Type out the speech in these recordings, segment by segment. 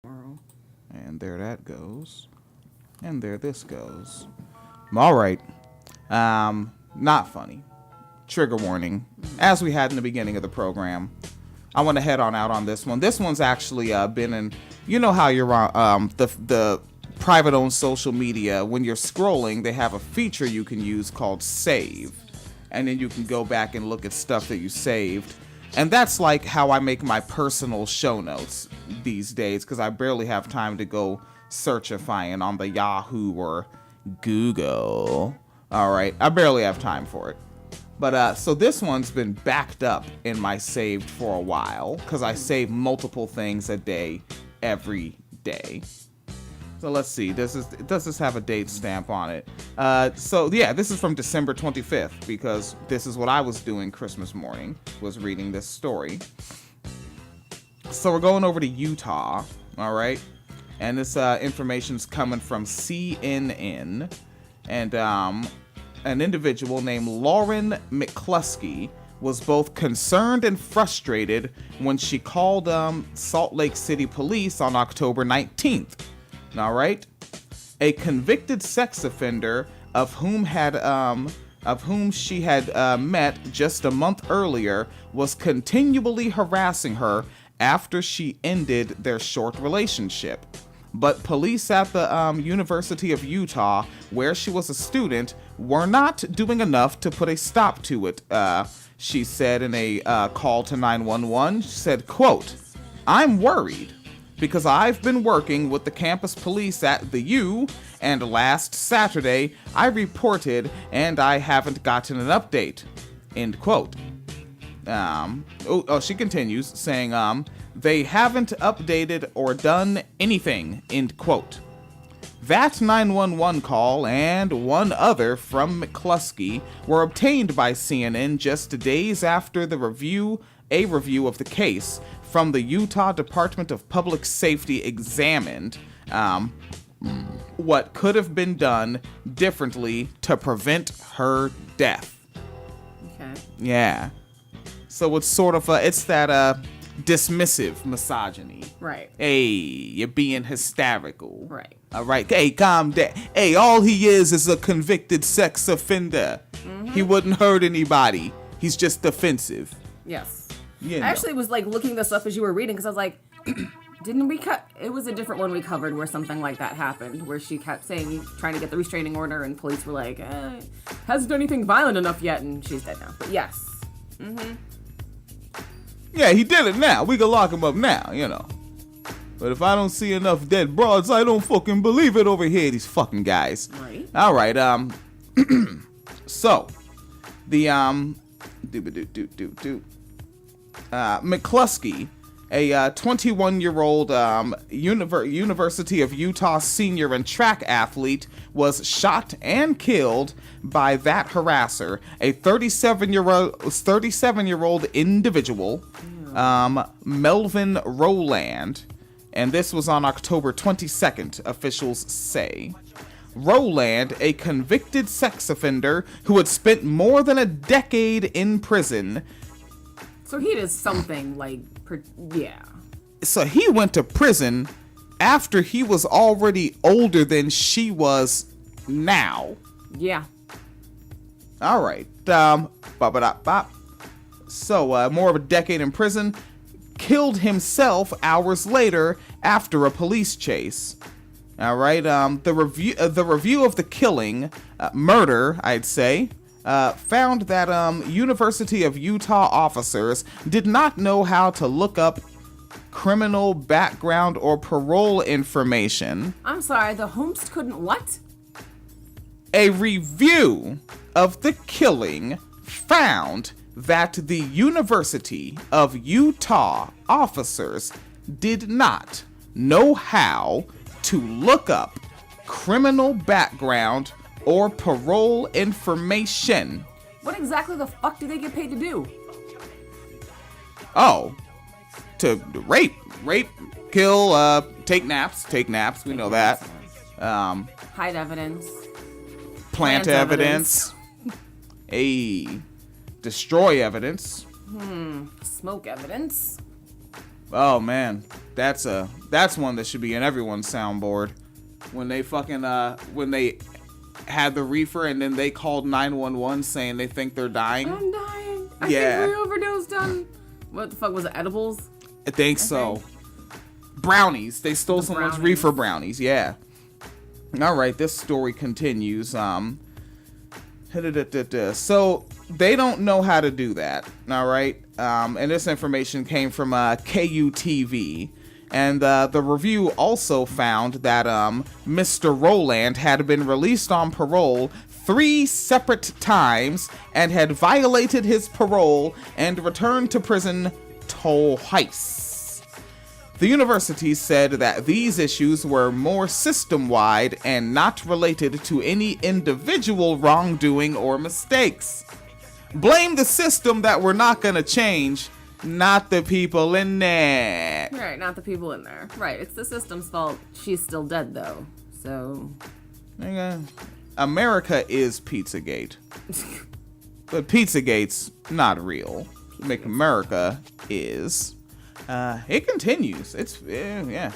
And there that goes. And there this goes. All right. Not funny. Trigger warning. As we had in the beginning of the program, I want to head on out on this one. This one's actually been in, you know how you're on the private owned social media, when you're scrolling, they have a feature you can use called save. And then you can go back and look at stuff that you saved. And that's like how I make my personal show notes these days, because I barely have time to go searchifying on the Yahoo or Google. All right, I barely have time for it. But so this one's been backed up in my saved for a while, because I save multiple things a day, every day. So let's see, does this have a date stamp on it? So yeah, this is from December 25th, because this is what I was doing Christmas morning, was reading this story. So we're going over to Utah, all right? And this information's coming from CNN. And an individual named Lauren McCluskey was both concerned and frustrated when she called Salt Lake City police on October 19th. All right, a convicted sex offender of whom she had met just a month earlier was continually harassing her after she ended their short relationship. But police at the University of Utah, where she was a student, were not doing enough to put a stop to it. She said in a call to 911, she said, quote, "I'm worried because I've been working with the campus police at the U, and last Saturday I reported and I haven't gotten an update." End quote. She continues saying, "They haven't updated or done anything." End quote. That 911 call and one other from McCluskey were obtained by CNN just days after a review of the case from the Utah Department of Public Safety examined what could have been done differently to prevent her death. Okay. Yeah. So it's sort of it's that dismissive misogyny. Right. Hey, you're being hysterical. Right. All right. Hey, calm down. Hey, all he is a convicted sex offender. Mm-hmm. He wouldn't hurt anybody. He's just offensive. Yes. You know. I actually was like looking this up as you were reading, because I was like, didn't we it was a different one we covered where something like that happened, where she kept saying, trying to get the restraining order, and police were like, hasn't done anything violent enough yet, and she's dead now. But yes. Mm-hmm. Yeah, he did it now. We can lock him up now, you know. But if I don't see enough dead broads, I don't fucking believe it over here, these fucking guys. Right. All right, so, the, McCluskey, a 21-year-old University of Utah senior and track athlete, was shot and killed by that harasser, a 37-year-old individual, Melvin Rowland, and this was on October 22nd, officials say. Rowland, a convicted sex offender who had spent more than a decade in prison. So he did something like, yeah. So he went to prison after he was already older than she was now. Yeah. All right. So more of a decade in prison. Killed himself hours later after a police chase. All right. The review of the killing, murder, I'd say, found that University of Utah officers did not know how to look up criminal background or parole information. I'm sorry, the Holmes couldn't what? A review of the killing found that the University of Utah officers did not know how to look up criminal background or parole information. What exactly the fuck do they get paid to do? Oh, to rape, kill, take naps. We know that. Hide evidence. Plant evidence. Destroy evidence. Smoke evidence. Oh man, that's one that should be in everyone's soundboard. When they when they had the reefer and then they called 911 saying they think they're dying. I'm dying. I think we overdosed on, what the fuck was it, edibles? I think so. Brownies. They stole someone's reefer brownies. Yeah. All right, this story continues. So they don't know how to do that. All right. And this information came from KUTV. And the review also found that Mr. Rowland had been released on parole 3 separate times and had violated his parole and returned to prison twice. The university said that these issues were more system-wide and not related to any individual wrongdoing or mistakes. Blame the system that we're not going to change, not the people in there. Right, not the people in there. Right, it's the system's fault. She's still dead, though. So... America is Pizzagate. But Pizzagate's not real. McAmerica is. It continues. Yeah.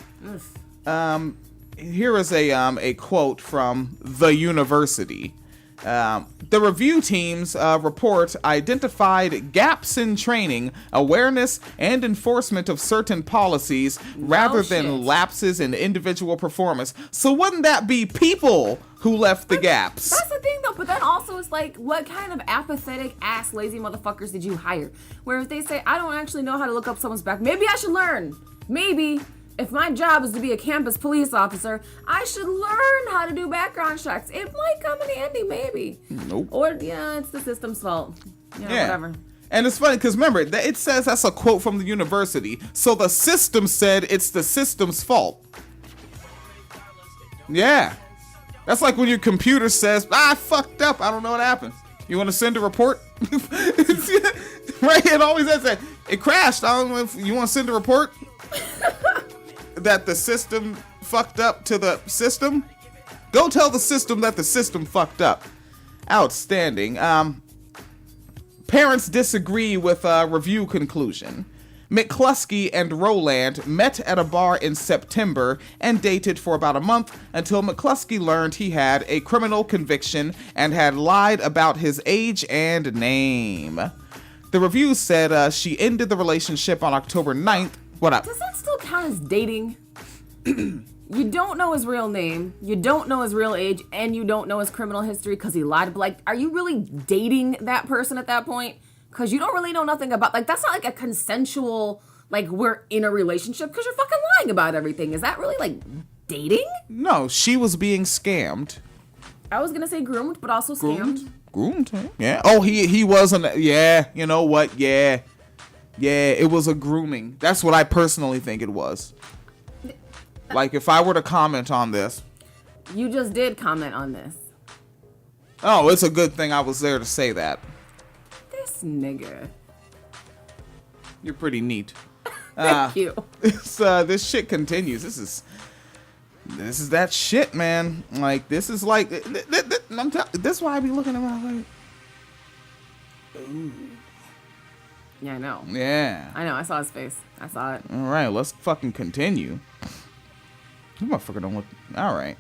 Here is a quote from the university. The review team's report identified gaps in training, awareness, and enforcement of certain policies rather than lapses in individual performance. So wouldn't that be people who left the gaps? That's the thing, though. But then also it's like, what kind of apathetic ass lazy motherfuckers did you hire? Where if they say, I don't actually know how to look up someone's back, maybe I should learn. Maybe. If my job is to be a campus police officer, I should learn how to do background checks. It might come in handy, maybe. Nope. Or, it's the system's fault. Whatever. And it's funny, because remember, it says that's a quote from the university. So the system said it's the system's fault. Yeah. That's like when your computer says, I fucked up. I don't know what happened. You want to send a report? Right? It always says that. It crashed. I don't know if you want to send a report. That the system fucked up to the system? Go tell the system that the system fucked up. Outstanding. Parents disagree with review conclusion. McCluskey and Rowland met at a bar in September and dated for about a month until McCluskey learned he had a criminal conviction and had lied about his age and name. The review said she ended the relationship on October 9th. What up? Does that still count as dating? You don't know his real name, you don't know his real age, and you don't know his criminal history because he lied. But, like, are you really dating that person at that point? Because you don't really know nothing about, like, that's not like a consensual, like, we're in a relationship because you're fucking lying about everything. Is that really, like, dating? No, she was being scammed. I was gonna say groomed, but also scammed. Groomed? Yeah. Oh, he wasn't. Yeah. You know what? Yeah. Yeah, it was a grooming. That's what I personally think it was. Like, if I were to comment on this. You just did comment on this. Oh, it's a good thing I was there to say that. This nigga. You're pretty neat. Thank you. This shit continues. This is that shit, man. Like, this is like, this is why I be looking at my like, ooh. Yeah, I know. Yeah. I know. I saw his face. I saw it. All right, let's fucking continue. You motherfucker don't look. All right.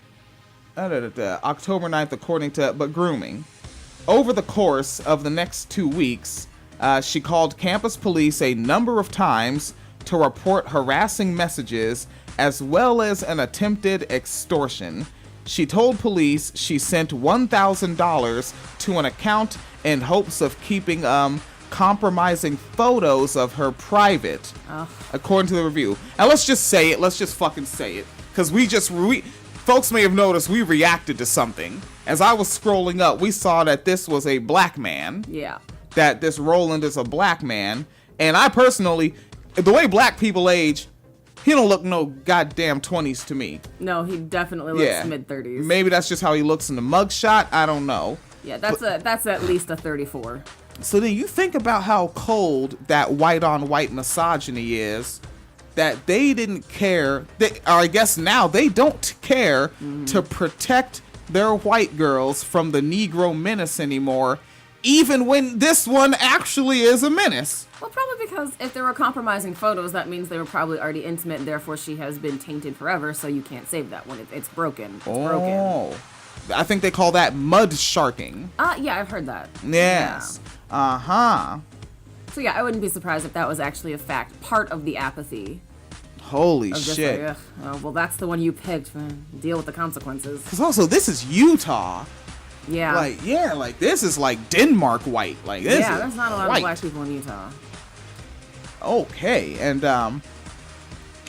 October 9th, according to grooming. Over the course of the next 2 weeks, she called campus police a number of times to report harassing messages as well as an attempted extortion. She told police she sent $1,000 to an account in hopes of keeping compromising photos of her private, according to the review. And let's just say it. Let's just fucking say it. Because folks may have noticed we reacted to something. As I was scrolling up, we saw that this was a black man. Yeah. That this Roland is a black man. And I personally, the way black people age, he don't look no goddamn 20s to me. No, he definitely looks mid-30s. Maybe that's just how he looks in the mugshot. I don't know. Yeah, that's at least a 34. So then you think about how cold that white-on-white misogyny is, that they didn't care, or I guess now they don't care to protect their white girls from the Negro menace anymore, even when this one actually is a menace. Well, probably because if there were compromising photos, that means they were probably already intimate, and therefore she has been tainted forever, so you can't save that one. It's broken. It's broken. I think they call that mud sharking. Yeah, I've heard that. Yes. Yeah. Uh-huh. So yeah, I wouldn't be surprised if that was actually a fact, part of the apathy. Holy shit. Like, well, that's the one you picked, man. Deal with the consequences. Because also, this is Utah. Yeah. Like this is like Denmark white. Like this is there's not a lot white. of black people in Utah. Okay, and all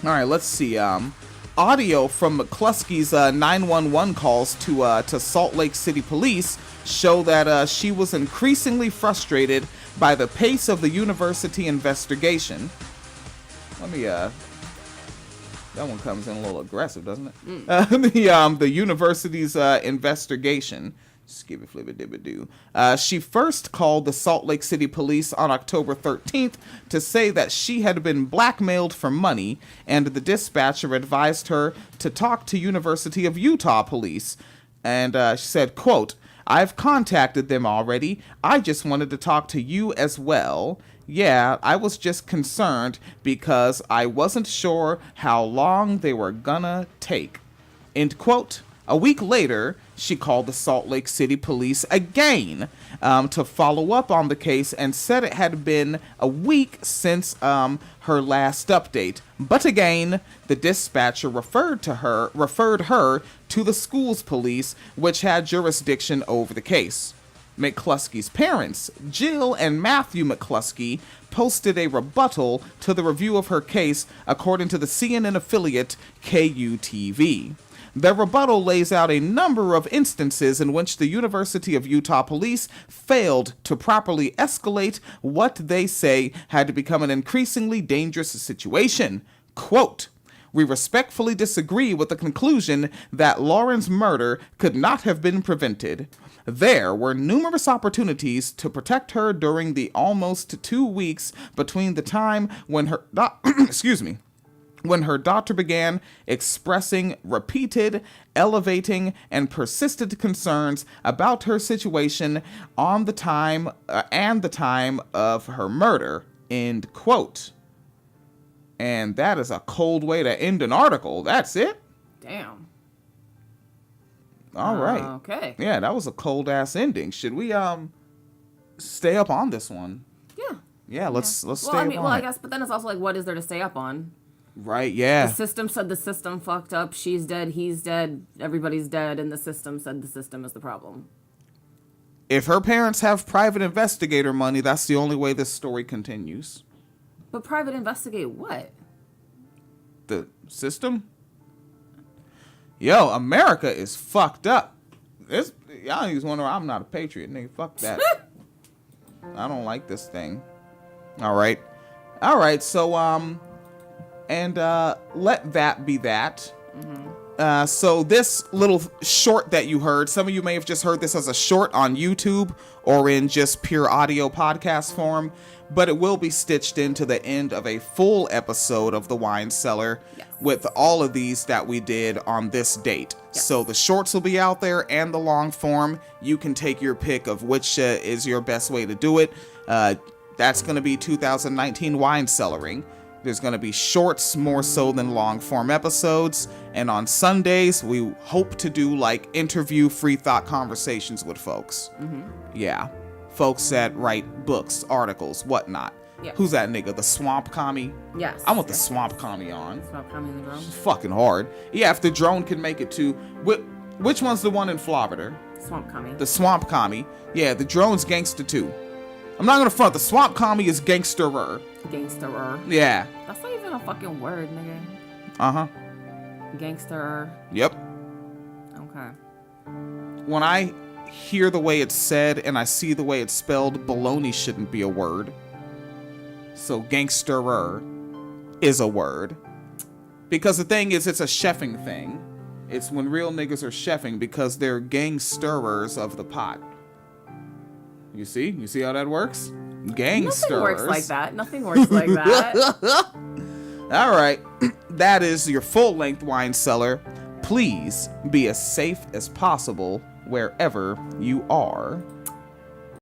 right, let's see. Audio from McCluskey's 911 calls to Salt Lake City police show that she was increasingly frustrated by the pace of the university investigation. Let me that one comes in a little aggressive, doesn't it? The university's investigation. Skibby flibby dibby doo. She first called the Salt Lake City police on October 13th to say that she had been blackmailed for money, and the dispatcher advised her to talk to University of Utah police. And she said, quote, "I've contacted them already. I just wanted to talk to you as well. Yeah, I was just concerned because I wasn't sure how long they were gonna take." End quote. A week later, she called the Salt Lake City police again to follow up on the case and said it had been a week since her last update. But again, the dispatcher referred her to the school's police, which had jurisdiction over the case. McCluskey's parents, Jill and Matthew McCluskey, posted a rebuttal to the review of her case, according to the CNN affiliate KUTV. The rebuttal lays out a number of instances in which the University of Utah police failed to properly escalate what they say had become an increasingly dangerous situation. Quote, "We respectfully disagree with the conclusion that Lauren's murder could not have been prevented. There were numerous opportunities to protect her during the almost 2 weeks between the time when her when her daughter began expressing repeated, elevating, and persistent concerns about her situation on the time and the time of her murder." End quote. And that is a cold way to end an article. That's it. Damn. All right. Okay. Yeah, that was a cold ass ending. Should we stay up on this one? Yeah. Yeah, let's stay up on it. I guess, but then it's also like, what is there to stay up on? Right, yeah. The system said the system fucked up. She's dead, he's dead, everybody's dead, and the system said the system is the problem. If her parents have private investigator money, that's the only way this story continues. But private investigate what? The system? Yo, America is fucked up. Y'all niggas wonder I'm not a patriot, nigga. Fuck that. I don't like this thing. All right, so and let that be that. Mm-hmm. So this little short that you heard, some of you may have just heard this as a short on YouTube or in just pure audio podcast form, but it will be stitched into the end of a full episode of The Wine Cellar. Yes. With all of these that we did on this date. Yes. So the shorts will be out there and the long form. You can take your pick of which is your best way to do it. That's going to be 2019 Wine Cellaring. There's going to be shorts more so than long form episodes. And on Sundays, we hope to do like interview free thought conversations with folks. Mm-hmm. Yeah. Folks that write books, articles, whatnot. Yeah. Who's that nigga? The Swamp Commie? Yes. I want the Swamp Commie on. Swamp Commie and the drone? It's fucking hard. Yeah, if the drone can make it to... Which one's the one in Florida? Swamp Commie. The Swamp Commie. Yeah, the drone's gangster too. I'm not gonna front. The Swamp Commie is gangsterer. Gangsterer. Yeah. That's not even a fucking word, nigga. Uh-huh. Gangsterer. Yep. Okay. When I hear the way it's said and I see the way it's spelled, baloney shouldn't be a word. So gangsterer is a word. Because the thing is, it's a chefing thing. It's when real niggas are chefing because they're gangsterers of the pot. You see? You see how that works? Gangsters. Nothing works like that. Nothing works like that. All right. That is your full-length Wine Cellar. Please be as safe as possible wherever you are.